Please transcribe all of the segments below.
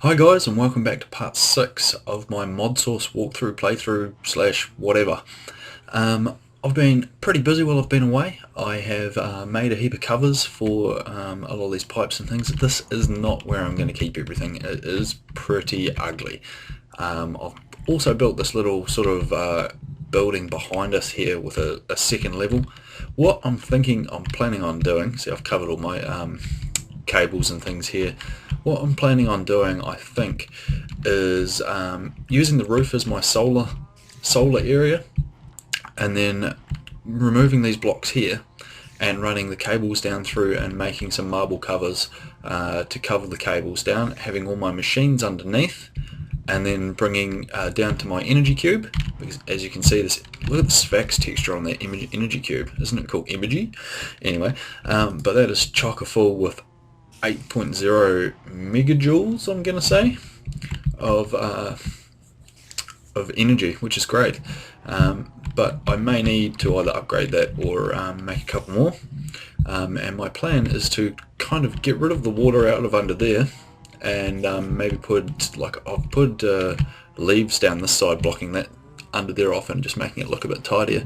Hi guys, and welcome back to part 6 of my Modsauce walkthrough, playthrough, slash whatever. I've been pretty busy while I've been away. I have made a heap of covers for a lot of these pipes and things. This is not where I'm going to keep everything. It is pretty ugly. I've also built this little sort of building behind us here with a second level. What I'm planning on doing, see I've covered all my cables and things here. What I'm planning on doing, I think, is using the roof as my solar area, and then removing these blocks here and running the cables down through and making some marble covers to cover the cables down, having all my machines underneath, and then bringing down to my energy cube, because as you can see, look at the sphax texture on that energy cube. Isn't it called energy? Anyway, but that is chocker full with 8.0 megajoules, I'm going to say, of energy, which is great. But I may need to either upgrade that or make a couple more. And my plan is to kind of get rid of the water out of under there, and maybe put, like, I've put leaves down this side blocking that under there off and just making it look a bit tidier.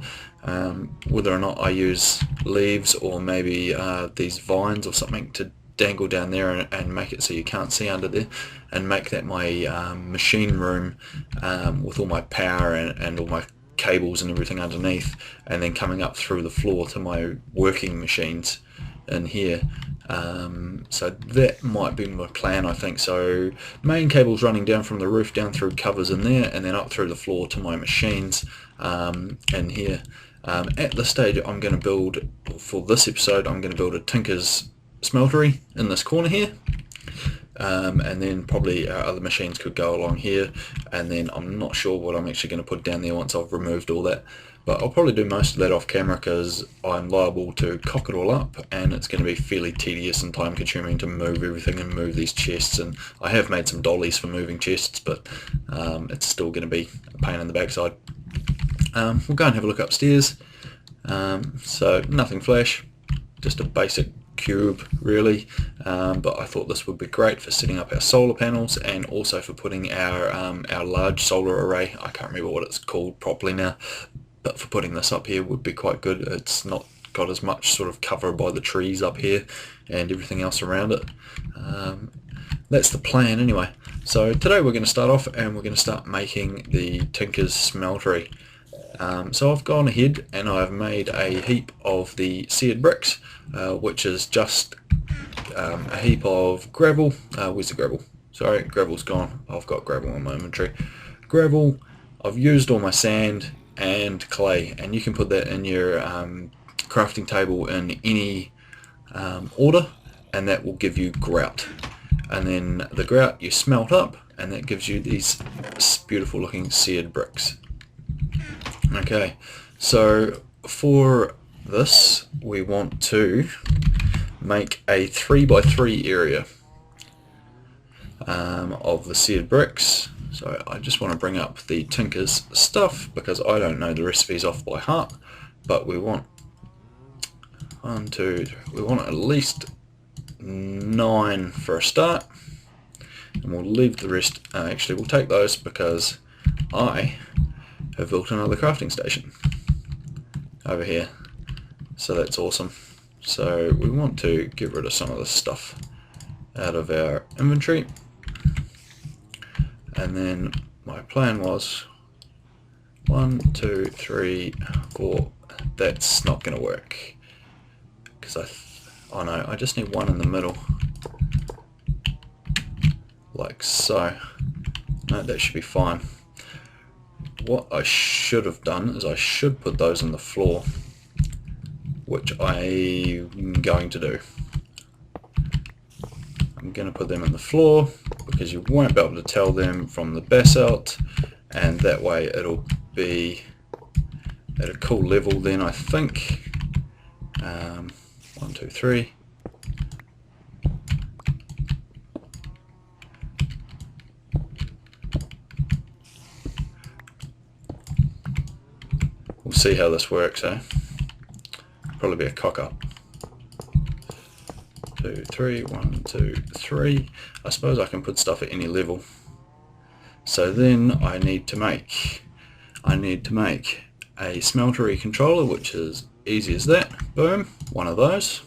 Whether or not I use leaves or maybe these vines or something to dangle down there and make it so you can't see under there, and make that my machine room with all my power and all my cables and everything underneath, and then coming up through the floor to my working machines in here. So that might be my plan, I think. So main cables running down from the roof down through covers in there, and then up through the floor to my machines in here. At this stage I'm going to build, for this episode, I'm going to build a tinker's smeltery in this corner here, and then probably our other machines could go along here, and then I'm not sure what I'm actually going to put down there once I've removed all that, but I'll probably do most of that off camera because I'm liable to cock it all up, and it's going to be fairly tedious and time consuming to move everything and move these chests. And I have made some dollies for moving chests, but it's still going to be a pain in the backside. We'll go and have a look upstairs. So nothing flash, just a basic cube really, but I thought this would be great for setting up our solar panels, and also for putting our large solar array. I can't remember what it's called properly now, but for putting this up here would be quite good. It's not got as much sort of cover by the trees up here and everything else around it. That's the plan anyway. So today we're going to start off and we're going to start making the Tinker's Smeltery. So I've gone ahead and I've made a heap of the seared bricks, which is just a heap of gravel. Where's the gravel? Sorry, gravel's gone. I've got gravel in my inventory. Gravel, I've used all my sand and clay, and you can put that in your crafting table in any order, and that will give you grout. And then the grout you smelt up, and that gives you these beautiful looking seared bricks. Okay, so for this we want to make a 3x3 area of the seared bricks. So I just want to bring up the Tinker's stuff because I don't know the recipes off by heart, but we want we want at least 9 for a start, and we'll leave the rest. Actually, we'll take those because I have built another crafting station over here, so that's awesome. So we want to get rid of some of this stuff out of our inventory, and then my plan was 1, 2, 3, 4. That's not going to work because oh no, I just need one in the middle, like so. No, that should be fine. What I should have done is I should put those on the floor, which I'm going to do. I'm going to put them on the floor because you won't be able to tell them from the basalt, and that way it'll be at a cool level then, I think. 1, 2, 3. We'll see how this works, eh? Probably be a cock up. 2, 3, 1, 2, 3. I suppose I can put stuff at any level. So then I need to make a Smeltery controller, which is easy as that. Boom, one of those.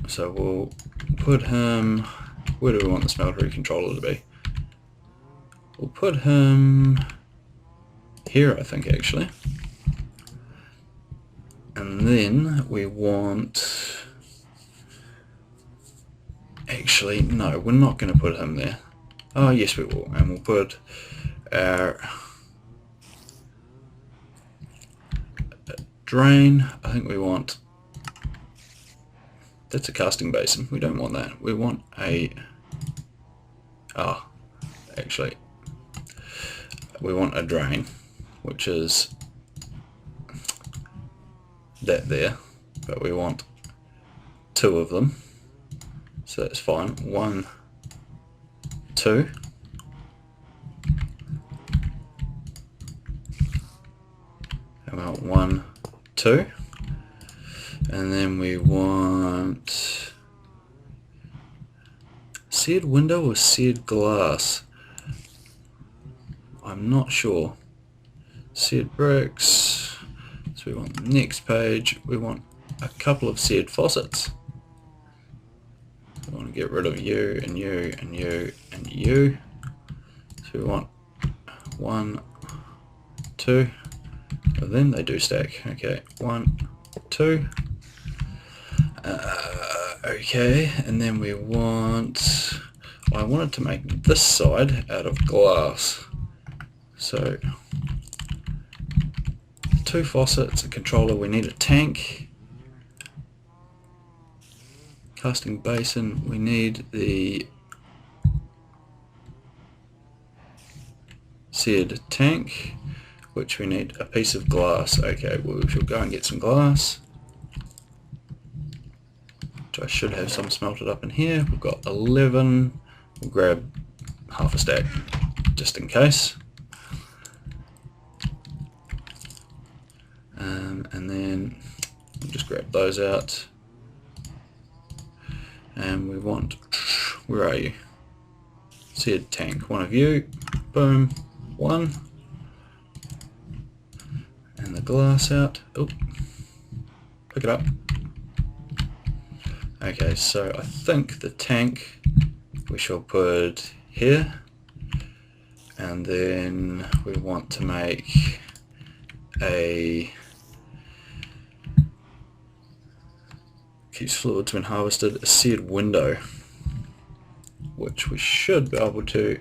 So we'll put him, where do we want the Smeltery controller to be? We'll put him here, I think, actually. And then we want, actually no, we're not going to put him there. Oh yes we will, and we'll put our drain. I think we want, that's a casting basin, we don't want that, we want a, actually we want a drain, which is that there, but we want 2 of them, so that's fine. 1, 2. How about 1, 2? And then we want seared window or seared glass. I'm not sure. Seared bricks. So we want the next page. We want a couple of seared faucets. We want to get rid of you and you and you and you. So we want 1, 2. Well, then they do stack. Okay, 1, 2. Okay, and then we want, I wanted to make this side out of glass. So 2 faucets, a controller, we need a tank. Casting basin, we need the seared tank, which we need a piece of glass. Okay, well, we shall go and get some glass. Which I should have some smelted up in here. We've got 11. We'll grab half a stack just in case. And then we'll just grab those out. And we want, where are you? Seared tank, one of you. Boom, 1. And the glass out. Oh, pick it up. Okay, so I think the tank we shall put here, and then we want to make a keeps fluids when harvested, a seared window, which we should be able to,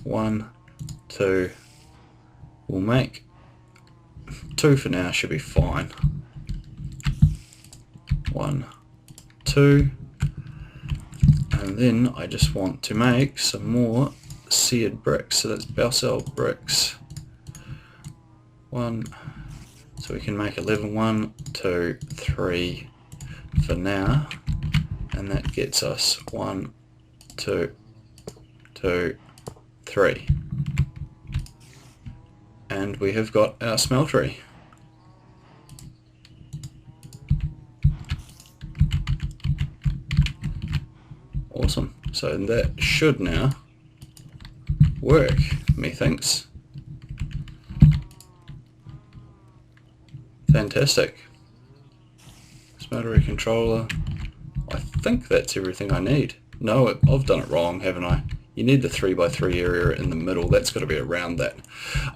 1, 2, we'll make 2 for now, should be fine. 1, 2, and then I just want to make some more seared bricks, so that's Baubles bricks. 1, so we can make 11, 1, 2, 3 for now, and that gets us 1, 2, 2, 3, and we have got our smeltery. Awesome, so that should now work, methinks. Fantastic. Smeltery controller. I think that's everything I need. No, I've done it wrong, haven't I? You need the 3x3 area in the middle. That's got to be around that.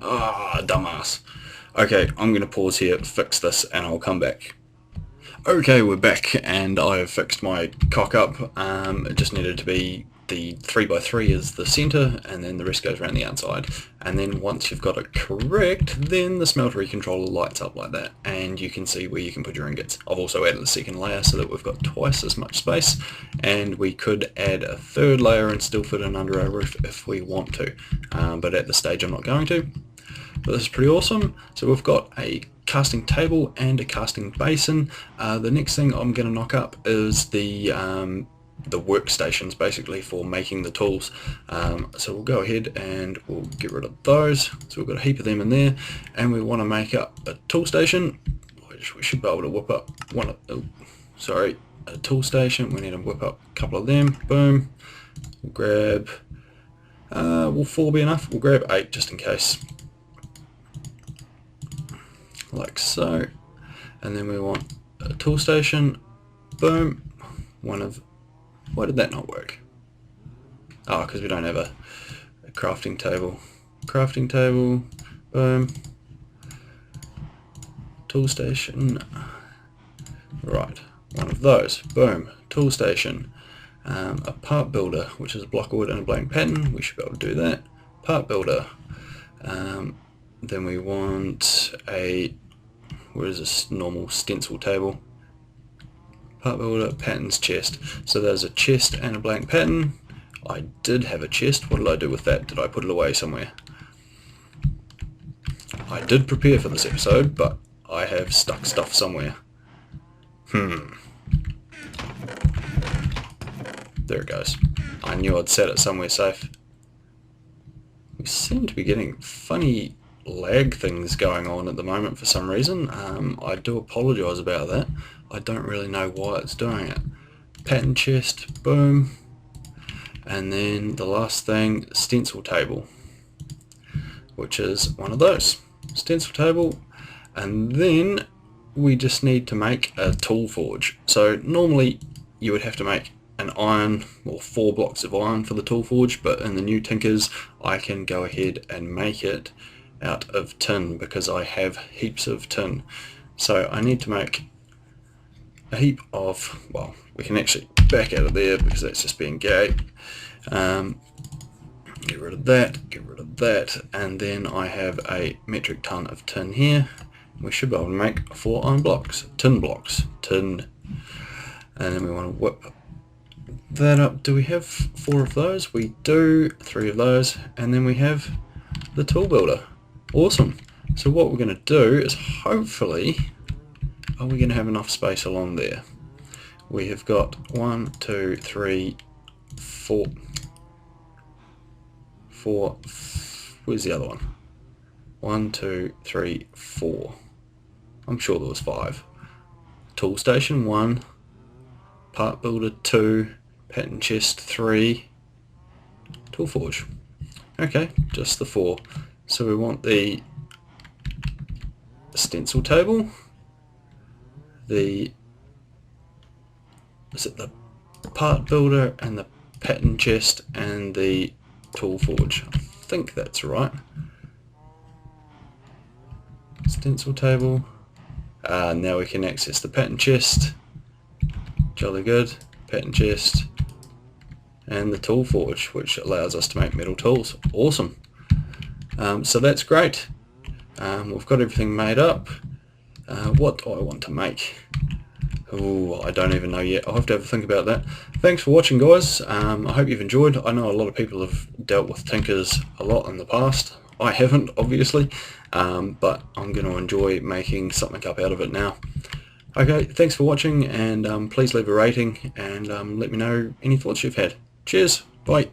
Ah, dumbass. Okay, I'm going to pause here, fix this, and I'll come back. Okay, we're back, and I have fixed my cock up. It just needed to be the 3x3 is the center, and then the rest goes around the outside. And then once you've got it correct, then the smeltery controller lights up like that, and you can see where you can put your ingots. I've also added a second layer so that we've got twice as much space, and we could add a third layer and still fit in under our roof if we want to. But at this stage I'm not going to. But this is pretty awesome. So we've got a casting table and a casting basin. The next thing I'm going to knock up is the workstations, basically, for making the tools. So we'll go ahead and we'll get rid of those. So we've got a heap of them in there, and we want to make up a tool station, storage. We should be able to whip up a tool station. We need to whip up a couple of them. Boom. We'll grab, will 4 be enough? We'll grab 8 just in case. Like so. And then we want a tool station. Boom. Why did that not work? Oh, because we don't have a crafting table. Crafting table. Boom. Tool station. Right. One of those. Boom. Tool station. A part builder, which is a block of wood and a blank pattern. We should be able to do that. Part builder. Then we want a, where is this normal stencil table? Part builder, patterns, chest. So there's a chest and a blank pattern. I did have a chest. What did I do with that? Did I put it away somewhere? I did prepare for this episode, but I have stuck stuff somewhere. There it goes. I knew I'd set it somewhere safe. We seem to be getting funny lag things going on at the moment for some reason. I do apologise about that. I don't really know why it's doing it. Pattern chest, boom. And then the last thing, stencil table, which is one of those. Stencil table. And then we just need to make a tool forge. So normally you would have to make an iron, or 4 blocks of iron for the tool forge, but in the new Tinkers I can go ahead and make it out of tin because I have heaps of tin. So I need to make a heap of, well, we can actually back out of there because that's just being gay. Get rid of that, and then I have a metric ton of tin here. We should be able to make 4 iron blocks, tin. And then we want to whip that up. Do we have 4 of those? We do. 3 of those, and then we have the tool builder. Awesome. So what we're going to do is hopefully, are we going to have enough space along there? We have got 1, 2, 3, 4. Where's the other one? 1, 2, 3, 4. I'm sure there was 5. Tool station 1, part builder 2, pattern chest 3, tool forge. Okay, just the 4. So we want the stencil table, is it the part builder and the pattern chest and the tool forge? I think that's right. Stencil table. Now we can access the pattern chest. Jolly good. Pattern chest. And the tool forge, which allows us to make metal tools. Awesome. So that's great. We've got everything made up. What do I want to make? Oh, I don't even know yet. I'll have to have a think about that. Thanks for watching, guys. I hope you've enjoyed. I know a lot of people have dealt with Tinkers a lot in the past. I haven't, obviously, but I'm going to enjoy making something up out of it now. Okay, thanks for watching, and please leave a rating and let me know any thoughts you've had. Cheers, bye.